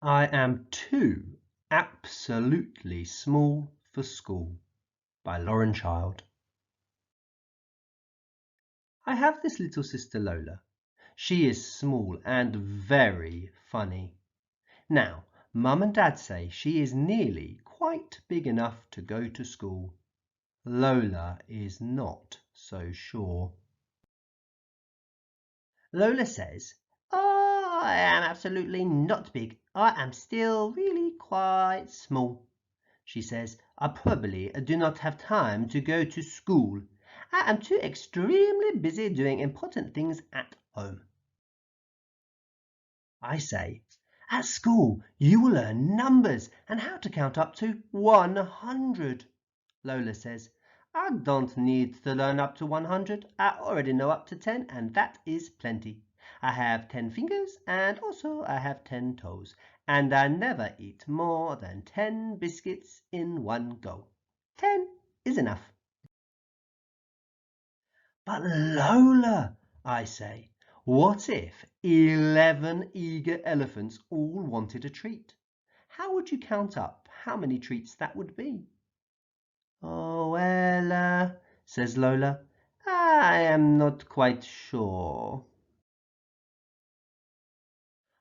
I am too absolutely small for school, by Lauren Child. I have this little sister Lola. She is small and very funny. Now, Mum and Dad say she is nearly quite big enough to go to school. Lola is not so sure. Lola says, "Oh, I am absolutely not big. I am still really quite small." She says, "I probably do not have time to go to school. I am too extremely busy doing important things at home." I say, "At school you will learn numbers and how to count up to 100. Lola says, "I don't need to learn up to 100. I already know up to 10 and that is plenty. I have 10 fingers and also I have 10 toes and I never eat more than 10 biscuits in one go. 10 is enough." "But Lola," I say, "what if 11 eager elephants all wanted a treat? How would you count up how many treats that would be?" "Oh, well, says Lola, "I am not quite sure."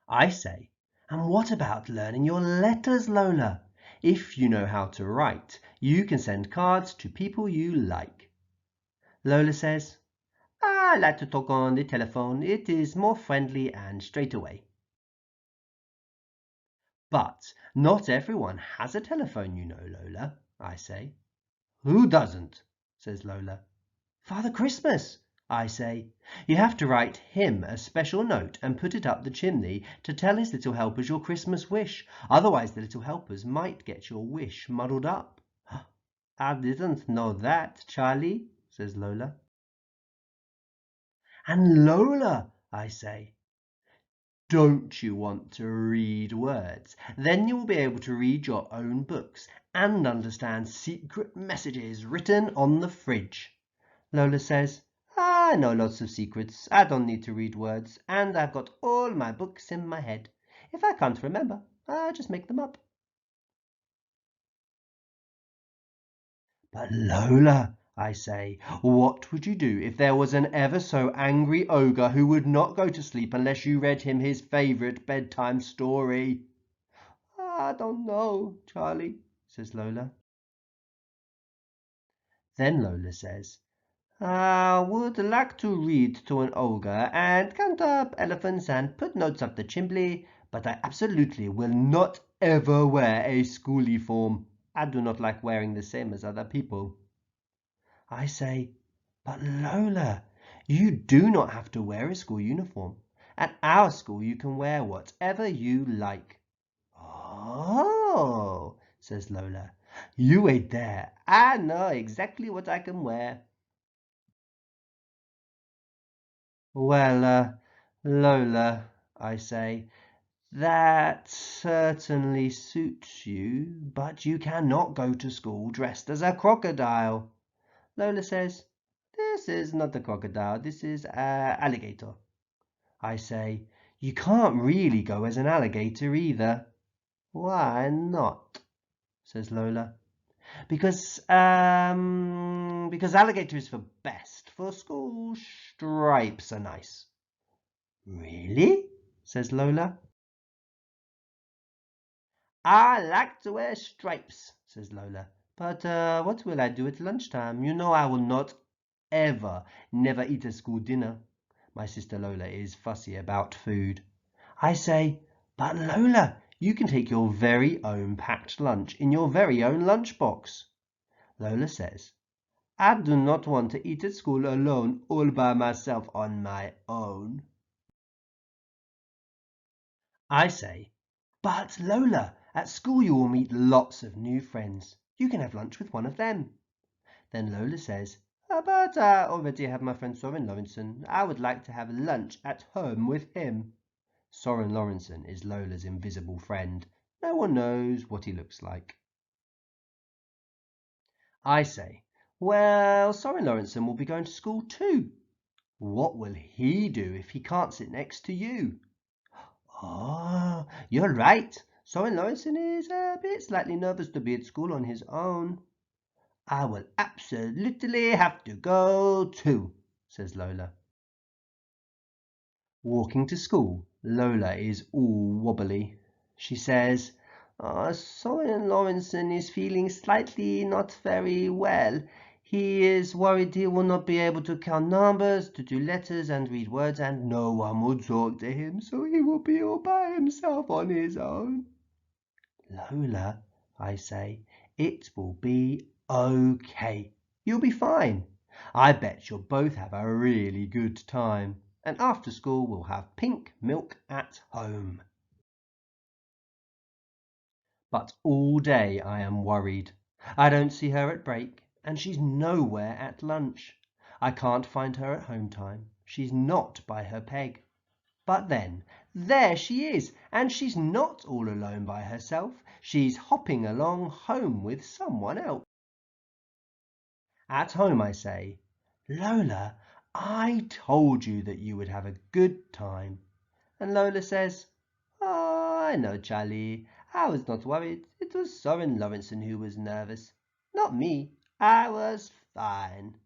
I say, "And what about learning your letters, Lola? If you know how to write, you can send cards to people you like." Lola says, "I like to talk on the telephone. It is more friendly and straight away." "But not everyone has a telephone, you know, Lola," I say. "Who doesn't?" says Lola. "Father Christmas," I say. "You have to write him a special note and put it up the chimney to tell his little helpers your Christmas wish. Otherwise the little helpers might get your wish muddled up." "I didn't know that, Charlie," says Lola. "And Lola," I say, "don't you want to read words? Then you will be able to read your own books and understand secret messages written on the fridge." Lola says, "I know lots of secrets. I don't need to read words, and I've got all my books in my head. If I can't remember, I just make them up." "But Lola," I say, "what would you do if there was an ever so angry ogre who would not go to sleep unless you read him his favourite bedtime story?" "I don't know, Charlie," says Lola. Then Lola says, "I would like to read to an ogre and count up elephants and put notes up the chimney, but I absolutely will not ever wear a school uniform. I do not like wearing the same as other people." I say, "But Lola, you do not have to wear a school uniform. At our school you can wear whatever you like." "Oh," says Lola, "you wait there. I know exactly what I can wear." "Well, Lola," I say, "that certainly suits you, but you cannot go to school dressed as a crocodile." Lola says, "This is not a crocodile, this is an alligator." I say, "You can't really go as an alligator either." "Why not?" says Lola. Because alligator is for best. For school, stripes are nice." "Really?" says Lola. "I like to wear stripes," says Lola. "But what will I do at lunchtime? You know I will not never eat a school dinner." My sister Lola is fussy about food. I say, "But Lola, you can take your very own packed lunch in your very own lunchbox." Lola says, "I do not want to eat at school alone, all by myself on my own." I say, "But Lola, at school you will meet lots of new friends. You can have lunch with one of them." Then Lola says, "But I already have my friend Soren Lorentzen. I would like to have lunch at home with him." Soren Lorentzen is Lola's invisible friend. No one knows what he looks like. I say, "Well, Soren Lorentzen will be going to school too. What will he do if he can't sit next to you?" "Oh, you're right," Soren Lawrenson is a bit slightly nervous to be at school on his own. I will absolutely have to go too, says Lola. Walking to school, Lola is all wobbly. She says, Soren Lawrenson is feeling slightly not very well. He is worried he will not be able to count numbers, to do letters and read words, and no one will talk to him, so he will be all by himself on his own. Lola, I say, it will be okay. You'll be fine. I bet you'll both have a really good time. And after school we'll have pink milk at home. But all day I am worried. I don't see her at break, and she's nowhere at lunch. I can't find her at home time. She's not by her peg. But then, there she is, and she's not all alone by herself. She's hopping along home with someone else. At home I say, Lola, I told you that you would have a good time. And Lola says, Oh, I know, Charlie. I was not worried. It was Soren Lawrenson who was nervous. Not me. I was fine.